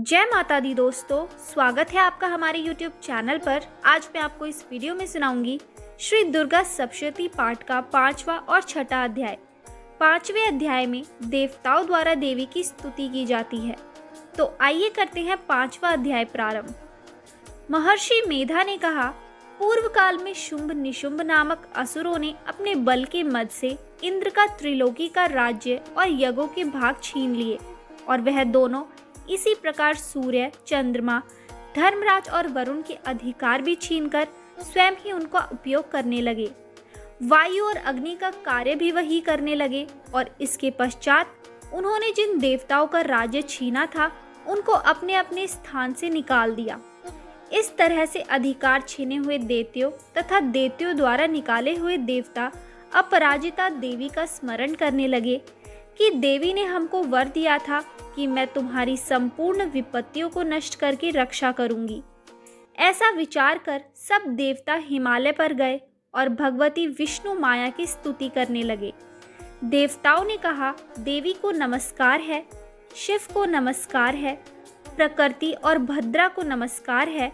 जय माता दी दोस्तों, स्वागत है आपका हमारे YouTube चैनल पर। आज मैं आपको इस वीडियो में सुनाऊंगी श्री दुर्गा सप्तशती पाठ का 5वां और 6ठा अध्याय। 5वें अध्याय में देवताओं द्वारा देवी की स्तुति की जाती है। तो आइए करते हैं 5वां अध्याय प्रारंभ। महर्षि मेधा ने कहा, पूर्व काल में शुंभ निशुंभ नामक असुरों ने अपने बल के मद से इंद्र का त्रिलोकी का राज्य और यज्ञों के भाग छीन लिए, और वह दोनों इसी प्रकार सूर्य, चंद्रमा, धर्मराज और वरुण के अधिकार भी छीनकर स्वयं ही उनका उपयोग करने लगे। वायु और अग्नि का कार्य भी वही करने लगे, और इसके पश्चात उन्होंने जिन देवताओं का राज्य छीना था उनको अपने अपने स्थान से निकाल दिया। इस तरह से अधिकार छीने हुए दैत्यों तथा दैत्यों द्वारा निकाले हुए देवता अपराजिता देवी का स्मरण करने लगे कि देवी ने हमको वर दिया था कि मैं तुम्हारी संपूर्ण विपत्तियों को नष्ट करके रक्षा करूंगी। ऐसा विचार कर सब देवता हिमालय पर गए और भगवती विष्णु माया की स्तुति करने लगे। देवताओं ने कहा, देवी को नमस्कार है, शिव को नमस्कार है, प्रकृति और भद्रा को नमस्कार है।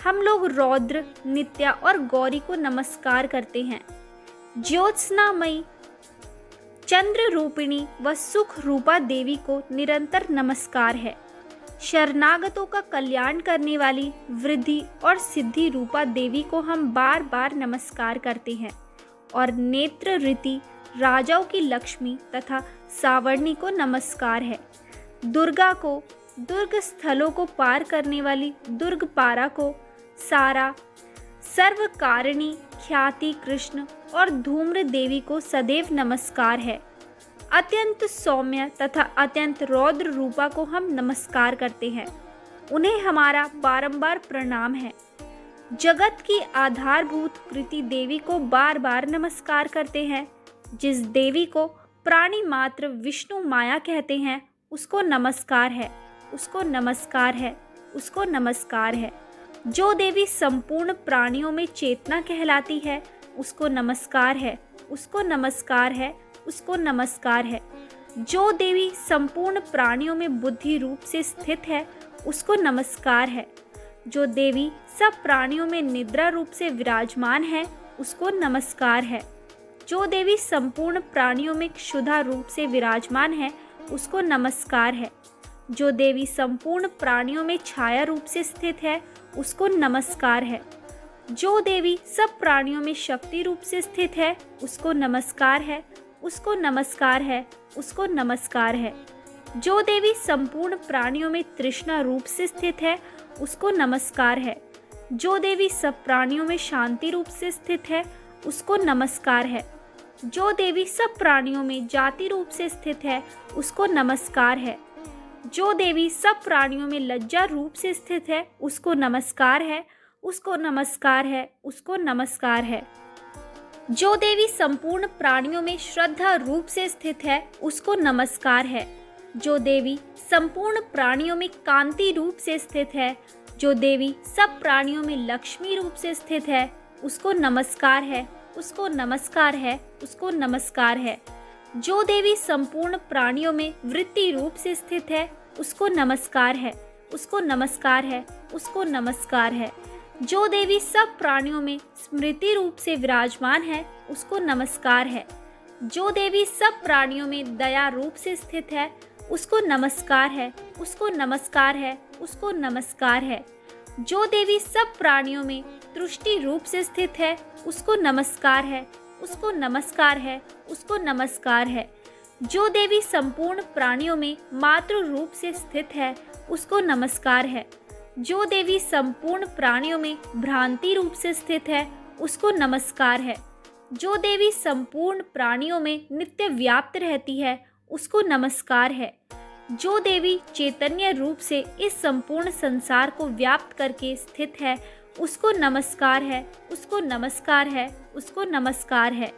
हम लोग रौद्र, नित्या और गौरी को नमस्कार करते हैं। ज्योत्सनामयी, चंद्र रूपिणी व सुख रूपा देवी को निरंतर नमस्कार है। शरणागतों का कल्याण करने वाली वृद्धि और सिद्धि रूपा देवी को हम बार बार नमस्कार करते हैं। और नेत्र रीति राजाओं की लक्ष्मी तथा सावर्णी को नमस्कार है। दुर्गा को, दुर्ग स्थलों को पार करने वाली दुर्गपारा को, सारा, सर्वकारिणी, ख्याति कृष्ण और धूम्र देवी को सदैव नमस्कार है। अत्यंत सौम्य तथा अत्यंत रौद्र रूपा को हम नमस्कार करते हैं, उन्हें हमारा बारंबार प्रणाम है। जगत की आधारभूत कृति देवी को बार बार नमस्कार करते हैं। जिस देवी को प्राणी मात्र विष्णु माया कहते हैं उसको नमस्कार है, उसको नमस्कार है, उसको नमस्कार है। जो देवी संपूर्ण प्राणियों में चेतना कहलाती है उसको नमस्कार है, उसको नमस्कार है, उसको नमस्कार है। जो देवी संपूर्ण प्राणियों में बुद्धि रूप से स्थित है उसको नमस्कार है। जो देवी सब प्राणियों में निद्रा रूप से विराजमान है उसको नमस्कार है। जो देवी संपूर्ण प्राणियों में क्षुधा रूप से विराजमान है उसको नमस्कार है। जो देवी संपूर्ण प्राणियों में छाया रूप से स्थित है उसको नमस्कार है। जो देवी सब प्राणियों में शक्ति रूप से स्थित है उसको नमस्कार है, उसको नमस्कार है, उसको नमस्कार है। जो देवी संपूर्ण प्राणियों में तृष्णा रूप से स्थित है उसको नमस्कार है। जो देवी सब प्राणियों में शांति रूप से स्थित है उसको नमस्कार है। जो देवी सब प्राणियों में जाति रूप से स्थित है उसको नमस्कार है। जो देवी सब प्राणियों में लज्जा रूप से स्थित है उसको नमस्कार है, उसको नमस्कार है, उसको नमस्कार है। जो देवी संपूर्ण प्राणियों में श्रद्धा रूप से स्थित है उसको नमस्कार है। जो देवी संपूर्ण प्राणियों में कांति रूप से स्थित है, जो देवी सब प्राणियों में लक्ष्मी रूप से स्थित है उसको नमस्कार है, उसको नमस्कार है, उसको नमस्कार है। जो देवी संपूर्ण प्राणियों में वृत्ति रूप से स्थित है उसको नमस्कार है, उसको नमस्कार है, उसको नमस्कार है। जो देवी सब प्राणियों में स्मृति रूप से विराजमान है उसको नमस्कार है। जो देवी सब प्राणियों में दया रूप से स्थित है उसको नमस्कार है, उसको नमस्कार है, उसको नमस्कार है। जो देवी सब प्राणियों में तुष्टि रूप से स्थित है उसको नमस्कार है, उसको नमस्कार है, उसको नमस्कार है। जो देवी संपूर्ण प्राणियों में मातृ रूप से स्थित है उसको नमस्कार है। जो देवी संपूर्ण प्राणियों में भ्रांति रूप से स्थित है उसको नमस्कार है। जो देवी संपूर्ण प्राणियों में नित्य व्याप्त रहती है उसको नमस्कार है। जो देवी चैतन्य रूप से इस संपूर्ण संसार को व्याप्त करके स्थित है उसको नमस्कार है, उसको नमस्कार है, उसको नमस्कार है।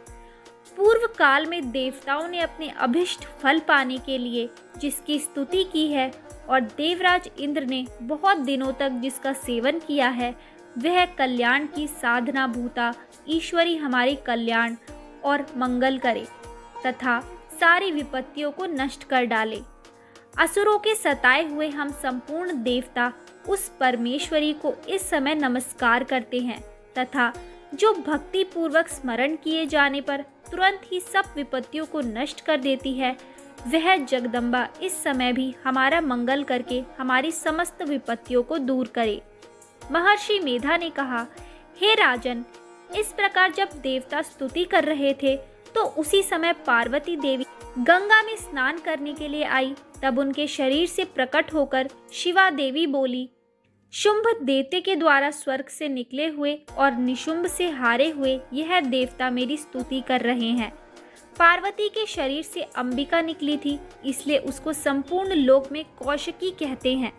पूर्व काल में देवताओं ने अपने अभिष्ट फल पाने के लिए जिसकी स्तुति की है और देवराज इंद्र ने बहुत दिनों तक जिसका सेवन किया है, वह कल्याण की साधना भूता ईश्वरी हमारे कल्याण और मंगल करे तथा सारी विपत्तियों को नष्ट कर डाले। असुरों के सताए हुए हम संपूर्ण देवता उस परमेश्वरी को इस समय नमस्कार करते हैं तथा जो भक्ति पूर्वक स्मरण किए जाने पर तुरंत ही सब विपत्तियों को नष्ट कर देती है, वह जगदम्बा इस समय भी हमारा मंगल करके हमारी समस्त विपत्तियों को दूर करे। महर्षि मेधा ने कहा, हे राजन, इस प्रकार जब देवता स्तुति कर रहे थे तो उसी समय पार्वती देवी गंगा में स्नान करने के लिए आई। तब उनके शरीर से प्रकट होकर शिवा देवी बोली, शुंभ दैत्य के द्वारा स्वर्ग से निकले हुए और निशुंभ से हारे हुए यह देवता मेरी स्तुति कर रहे हैं। पार्वती के शरीर से अंबिका निकली थी, इसलिए उसको संपूर्ण लोक में कौशिकी कहते हैं।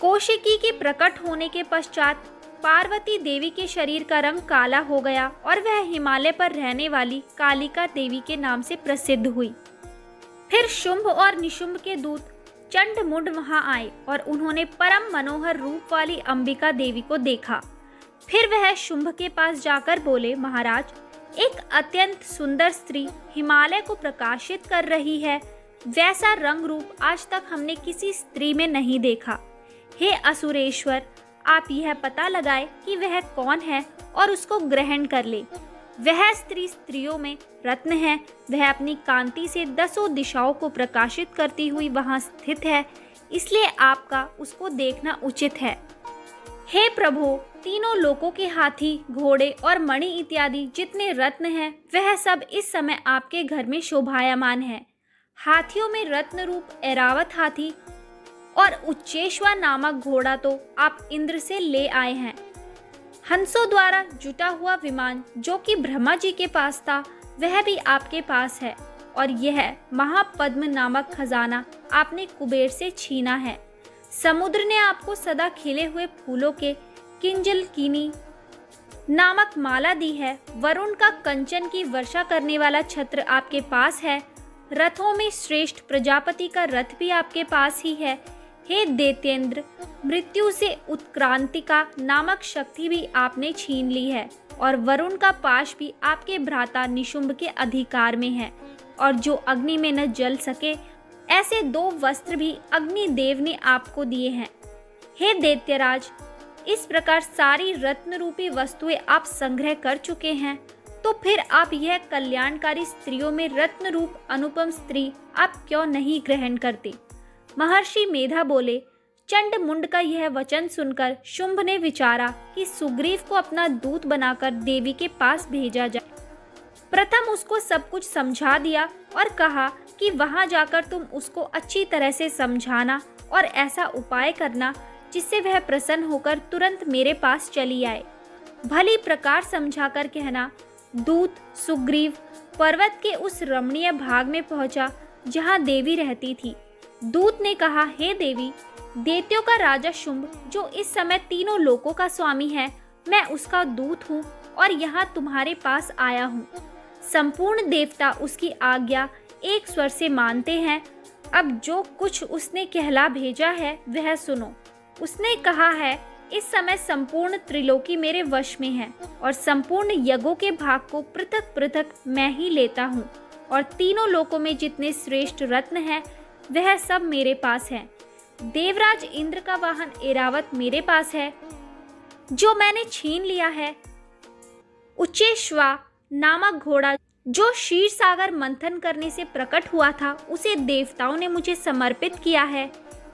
कौशिकी के प्रकट होने के पश्चात पार्वती देवी के शरीर का रंग काला हो गया और वह हिमालय पर रहने वाली कालिका देवी के नाम से प्रसिद्ध हुई। फिर शुंभ और निशुंभ के दूत चंड मुंड वहां आए और उन्होंने परम मनोहर रूप वाली अंबिका देवी को देखा। फिर वह शुंभ के पास जाकर बोले, महाराज, एक अत्यंत सुंदर स्त्री हिमालय को प्रकाशित कर रही है, वैसा रंग रूप आज तक हमने किसी स्त्री में नहीं देखा। हे असुरेश्वर, आप यह पता लगाए कि वह कौन है और उसको ग्रहण कर ले। वह स्त्री स्त्रियों में रत्न है, वह अपनी कांति से दसों दिशाओं को प्रकाशित करती हुई वहां स्थित है, इसलिए आपका उसको देखना उचित है। हे प्रभु, तीनों लोकों के हाथी, घोड़े और मणि इत्यादि जितने रत्न हैं, वह सब इस समय आपके घर में शोभायमान है। हाथियों में रत्न रूप ऐरावत हाथी और उच्चेश्वा नामक घोड़ा तो आप इंद्र से ले आए हैं। हंसों द्वारा जुटा हुआ विमान जो कि ब्रह्मा जी के पास था, वह भी आपके पास है। और यह महापद्म नामक खजाना आपने कुबेर से छीना है। समुद्र ने आपको सदा खिले हुए फूलों के किंजलकीनी नामक माला दी है। वरुण का कंचन की वर्षा करने वाला छत्र आपके पास है। रथों में श्रेष्ठ प्रजापति का रथ भी आपके पास ही है। हे दैत्येंद्र, मृत्यु से उत्क्रांतिका नामक शक्ति भी आपने छीन ली है और वरुण का पाश भी आपके भ्राता निशुंभ के अधिकार में है। और जो अग्नि में न जल सके, ऐसे 2 वस्त्र भी अग्निदेव ने आपको दिए हैं। हे दैत्यराज, इस प्रकार सारी रत्न रूपी वस्तुएं आप संग्रह कर चुके हैं, तो फिर आप यह कल्याणकारी स्त्रियों में रत्न रूप अनुपम स्त्री आप क्यों नहीं ग्रहण करते? महर्षि मेधा बोले, चंड मुंड का यह वचन सुनकर शुंभ ने विचारा कि सुग्रीव को अपना दूत बनाकर देवी के पास भेजा जाए। प्रथम उसको सब कुछ समझा दिया और कहा कि वहां जाकर तुम उसको अच्छी तरह से समझाना और ऐसा उपाय करना जिससे वह प्रसन्न होकर तुरंत मेरे पास चली आए। भली प्रकार समझाकर कहना, दूत सुग्रीव पर्वत के उस रमणीय भाग में पहुंचा जहां देवी रहती थी। दूत ने कहा, हे देवी, दैत्यों का राजा शुंभ जो इस समय तीनों लोकों का स्वामी है, मैं उसका दूत हूँ और यहाँ तुम्हारे पास आया हूँ। संपूर्ण देवता उसकी आज्ञा एक स्वर से मानते हैं। अब जो कुछ उसने कहला भेजा है वह सुनो। उसने कहा है, इस समय संपूर्ण त्रिलोकी मेरे वश में है और संपूर्ण यज्ञों के भाग को पृथक पृथक मैं ही लेता हूँ और तीनों लोकों में जितने श्रेष्ठ रत्न हैं वह सब मेरे पास है। देवराज इंद्र का वाहन ऐरावत मेरे पास है जो मैंने छीन लिया है। उच्चेश्वा नामक घोड़ा जो क्षीर सागर मंथन करने से प्रकट हुआ था, उसे देवताओं ने मुझे समर्पित किया है।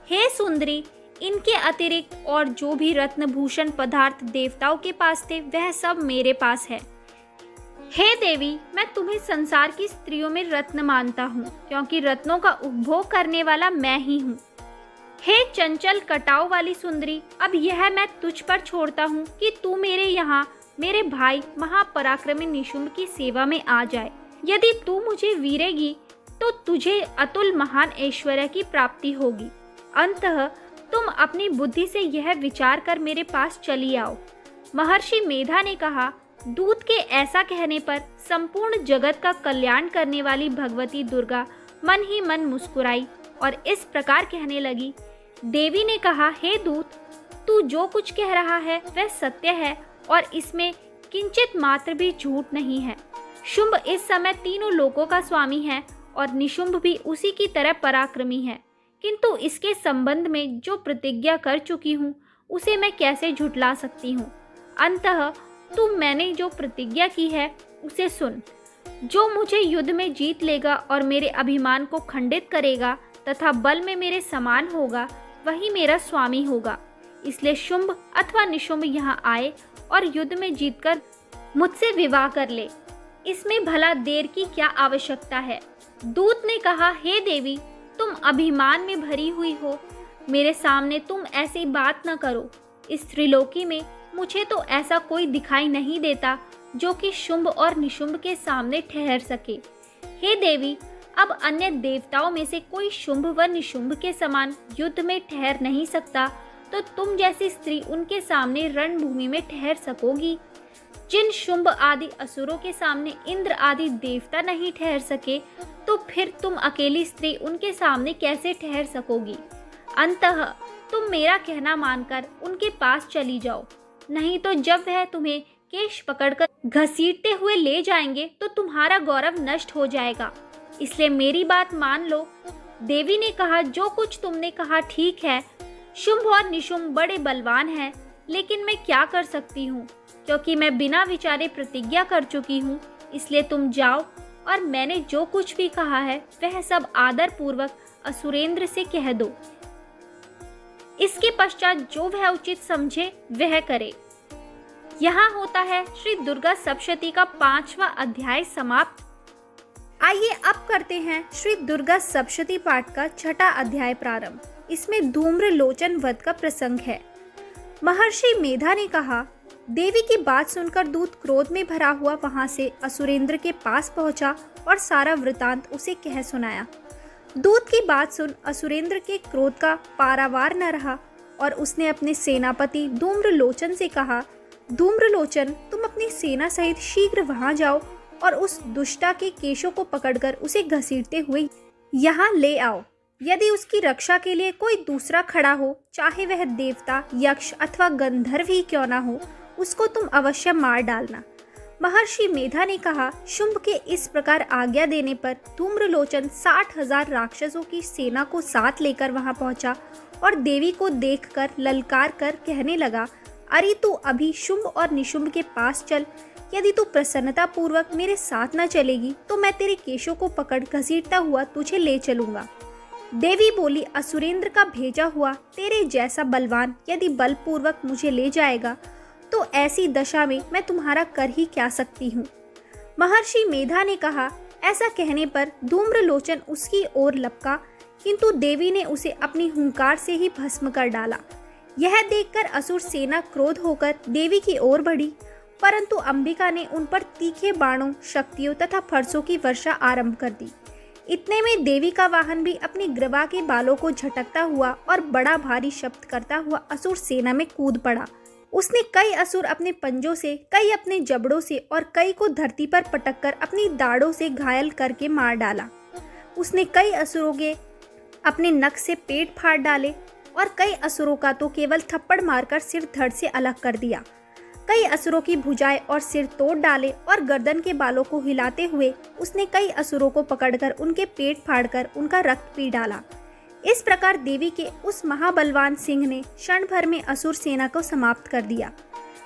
हे सुंदरी, इनके अतिरिक्त और जो भी रत्नभूषण पदार्थ देवताओं के पास थे वह सब मेरे पास है। हे देवी, मैं तुम्हें संसार की स्त्रियों में रत्न मानता हूँ, क्योंकि रत्नों का उपभोग करने वाला मैं ही हूँ। हे चंचल कटाव वाली सुंदरी, अब यह मैं तुझ पर छोड़ता हूँ कि तू मेरे यहाँ मेरे भाई महापराक्रमी निशुंभ की सेवा में आ जाए। यदि तू मुझे वीरेगी तो तुझे अतुल महान ऐश्वर्य की प्राप्ति होगी। अंततः तुम अपनी बुद्धि से यह विचार कर मेरे पास चली आओ। महर्षि मेधा ने कहा, दूत के ऐसा कहने पर संपूर्ण जगत का कल्याण करने वाली भगवती दुर्गा मन ही मन मुस्कुराई और इस प्रकार कहने लगी। देवी ने कहा, हे दूत, तू जो कुछ कह रहा है वह सत्य है और इसमें किंचित मात्र भी झूठ नहीं है। शुंभ इस समय तीनों लोकों का स्वामी है और निशुंभ भी उसी की तरह पराक्रमी है। किंतु इसके संबंध में जो प्रतिज्ञा कर चुकी हूँ उसे मैं कैसे झुठला सकती हूँ। अंततः तू मैंने जो प्रतिज्ञा की है उसे सुन। जो मुझे युद्ध में जीत लेगा और मेरे अभिमान को खंडित करेगा तथा बल में मेरे समान होगा, वही मेरा स्वामी होगा। इसलिए शुंभ अथवा निशुंभ यहाँ आए और युद्ध में जीतकर मुझसे विवाह कर ले। इसमें भला देर की क्या आवश्यकता है। दूत ने कहा, हे देवी, तुम अभिमान में भरी हुई हो, मेरे सामने तुम ऐसी बात न करो। इस त्रिलोकी में मुझे तो ऐसा कोई दिखाई नहीं देता जो कि शुंभ और निशुंभ के सामने ठहर सके। हे देवी, अब अन्य देवताओं में से कोई शुंभ व निशुंभ के समान युद्ध में ठहर नहीं सकता, तो तुम जैसी स्त्री उनके सामने रणभूमि में ठहर सकोगी। जिन शुंभ आदि असुरों के सामने इंद्र आदि देवता नहीं ठहर सके, तो फिर तुम अकेली स्त्री उनके सामने कैसे ठहर सकोगी। अंततः तुम मेरा कहना मानकर उनके पास चली जाओ, नहीं तो जब वह तुम्हें केश पकड़कर घसीटते हुए ले जाएंगे तो तुम्हारा गौरव नष्ट हो जाएगा। इसलिए मेरी बात मान लो। देवी ने कहा, जो कुछ तुमने कहा ठीक है। शुंभ और निशुंभ बड़े बलवान हैं, लेकिन मैं क्या कर सकती हूँ, क्योंकि मैं बिना विचारे प्रतिज्ञा कर चुकी हूँ। इसलिए तुम जाओ और मैंने जो कुछ भी कहा है वह सब आदर पूर्वक असुरेंद्र से कह दो। इसके पश्चात जो वह उचित समझे वह करे। यहाँ होता है श्री दुर्गा सप्तशती का 5वां अध्याय समाप्त। आइए अब करते हैं श्री दुर्गा सप्तशती पाठ का 6ठा अध्याय प्रारंभ। इसमें धूम्र लोचन वध का प्रसंग है। महर्षि मेधा ने कहा, देवी की बात सुनकर दूत क्रोध में भरा हुआ वहां से असुरेंद्र के पास पहुंचा और सारा वृतांत उसे कह सुनाया। दूत की बात सुन असुरेंद्र के क्रोध का पारावार न रहा और उसने अपने सेनापति धूम्रलोचन से कहा, धूम्रलोचन, तुम अपनी सेना सहित शीघ्र वहां जाओ और उस दुष्टा के केशों को पकड़कर उसे घसीटते हुए यहाँ ले आओ। यदि उसकी रक्षा के लिए कोई दूसरा खड़ा हो, चाहे वह देवता, यक्ष अथवा गंधर्व ही क्यों ना हो, उसको तुम अवश्य मार डालना। महर्षि मेधा ने कहा, शुंभ के इस प्रकार आज्ञा देने पर धूम्रलोचन 60,000 राक्षसों की सेना को साथ लेकर वहां पहुंचा और देवी को देखकर ललकार कर कहने लगा, अरे तू अभी शुंभ और निशुंभ के पास चल। यदि तू प्रसन्नता पूर्वक मेरे साथ न चलेगी तो मैं तेरे केशों को पकड़ घसीटता हुआ तुझे ले चलूंगा। देवी बोली, असुरेंद्र का भेजा हुआ तेरे जैसा बलवान यदि बलपूर्वक मुझे ले जाएगा तो ऐसी दशा में मैं तुम्हारा कर ही क्या सकती हूँ। महर्षि मेधा ने कहा, ऐसा कहने पर धूम्रलोचन उसकी ओर लपका, किंतु देवी ने उसे अपनी हुंकार से ही भस्म कर डाला। यह देखकर असुर सेना क्रोध होकर देवी की ओर बढ़ी, परंतु अंबिका ने उन पर तीखे बाणों, शक्तियों तथा फरसों की वर्षा आरंभ कर दी। इतने में देवी का वाहन भी अपनी ग्रीवा के बालों को झटकता हुआ और बड़ा भारी शब्द करता हुआ असुर सेना में कूद पड़ा। उसने कई असुर अपने पंजों से, कई अपने जबड़ों से और कई को धरती पर पटककर अपनी दाढ़ों से घायल करके मार डाला। उसने कई असुरों के अपने नख से पेट फाड़ डाले और कई असुरों का तो केवल थप्पड़ मारकर सिर धड़ से अलग कर दिया। कई असुरों की भुजाएं और सिर तोड़ डाले और गर्दन के बालों को हिलाते हुए उसने कई असुरों को पकड़कर उनके पेट फाड़कर उनका रक्त पी डाला। इस प्रकार देवी के उस महाबलवान सिंह ने क्षण भर में असुर सेना को समाप्त कर दिया।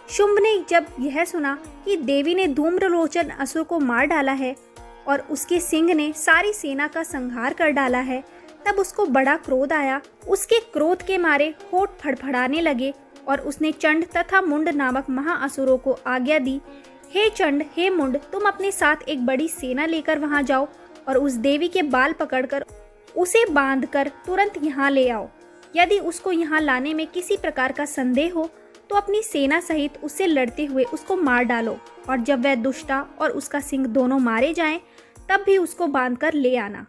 शुंभ ने जब यह सुना कि देवी ने धूम्रलोचन असुर को मार डाला है और उसके सिंह ने सारी सेना का संहार कर डाला है, तब उसको बड़ा क्रोध आया। उसके क्रोध के मारे होठ फड़फड़ाने लगे और उसने चंड तथा मुंड नामक महाअसुरों को आज्ञा दी, हे चंड, हे मुंड, तुम अपने साथ एक बड़ी सेना लेकर वहां जाओ और उस देवी के बाल पकड़कर उसे बांधकर तुरंत यहाँ ले आओ। यदि उसको यहाँ लाने में किसी प्रकार का संदेह हो तो अपनी सेना सहित उससे लड़ते हुए उसको मार डालो और जब वह दुष्टा और उसका सिंह दोनों मारे जाएं, तब भी उसको बांधकर ले आना।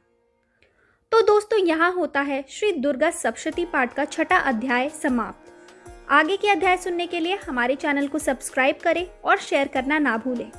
तो दोस्तों, यहाँ होता है श्री दुर्गा सप्तशती पाठ का 6ठा अध्याय समाप्त। आगे के अध्याय सुनने के लिए हमारे चैनल को सब्सक्राइब करें और शेयर करना ना भूलें।